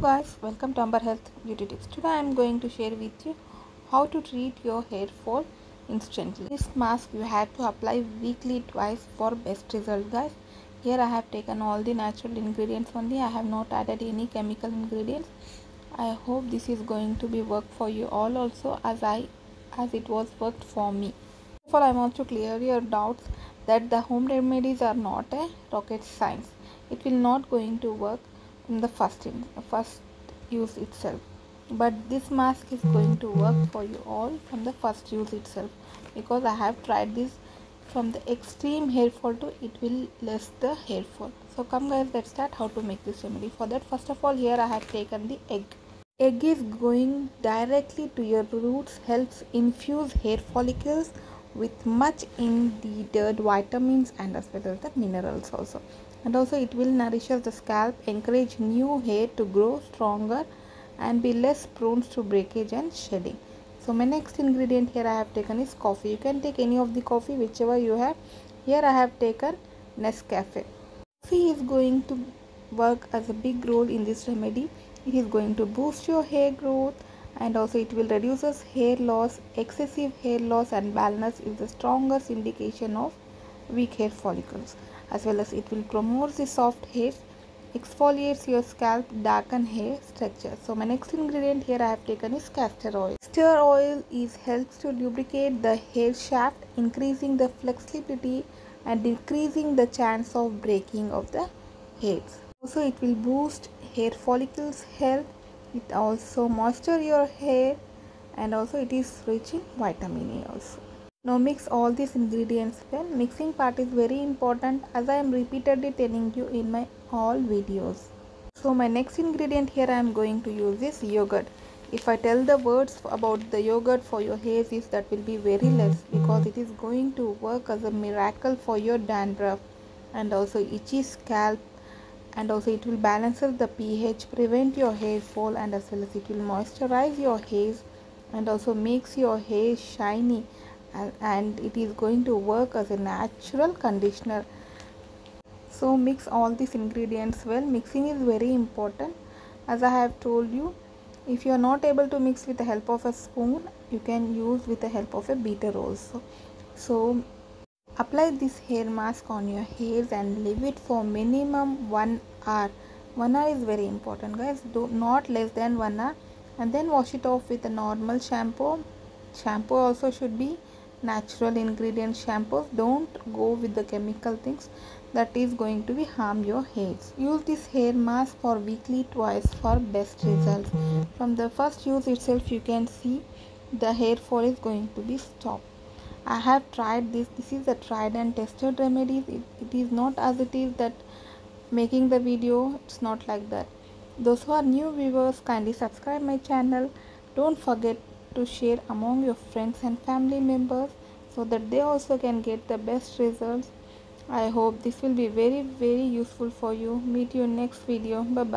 Hello guys, welcome to Amber Health Beauty Tips. Today I am going to share with you how to treat your hair fall instantly. This mask you have to apply weekly twice for best result guys. Here I have taken all the natural ingredients only. I have not added any chemical ingredients. I hope this is going to be work for you all also as it was worked for me. Therefore I want to clear your doubts that the home remedies are not a rocket science. It will not going to work in the first use itself, but this mask is going to work for you all from the first use itself, because I have tried this from the extreme hair fall to it will less the hair fall. So come guys, let's start how to make this remedy. For that, first of all, here I have taken the egg is going directly to your roots, helps infuse hair follicles with much needed vitamins and as well as the minerals also, and also it will nourish the scalp, encourage new hair to grow stronger and be less prone to breakage and shedding. So my next ingredient here I have taken is coffee. You can take any of the coffee whichever you have. Here I have taken Nescafe. Coffee is going to work as a big role in this remedy. It is going to boost your hair growth, and also it will reduces hair loss. Excessive hair loss and baldness is the strongest indication of weak hair follicles, as well as it will promote the soft hairs, exfoliates your scalp, darken hair structure. So my next ingredient here I have taken is castor oil. Castor oil helps to lubricate the hair shaft, increasing the flexibility and decreasing the chance of breaking of the hairs. Also it will boost hair follicles health. It also moisture your hair, and also it is rich in vitamin A also. Now mix all these ingredients well. Mixing part is very important, as I am repeatedly telling you in my all videos. So my next ingredient here I am going to use is yogurt. If I tell the words about the yogurt for your hairs, that will be very less, because it is going to work as a miracle for your dandruff and also itchy scalp, and also it will balance the pH, prevent your hair fall, and as well as it will moisturize your hairs and also makes your hair shiny, and it is going to work as a natural conditioner. So mix all these ingredients well. Mixing is very important, as I have told you. If you are not able to mix with the help of a spoon, you can use with the help of a beater also. So apply this hair mask on your hairs and leave it for minimum 1 hour. 1 hour is very important guys, do not less than 1 hour, and then wash it off with a normal shampoo. Shampoo also should be natural ingredient shampoos. Don't go with the chemical things, that is going to be harm your hairs. Use this hair mask for weekly twice for best results. From the first use itself you can see the hair fall is going to be stopped. I have tried this. This is a tried and tested remedy. It is not as it is that making the video. It's not like that. Those who are new viewers, kindly subscribe my channel. Don't forget to share among your friends and family members, so that they also can get the best results. I hope this will be very useful for you. Meet you next video. Bye bye.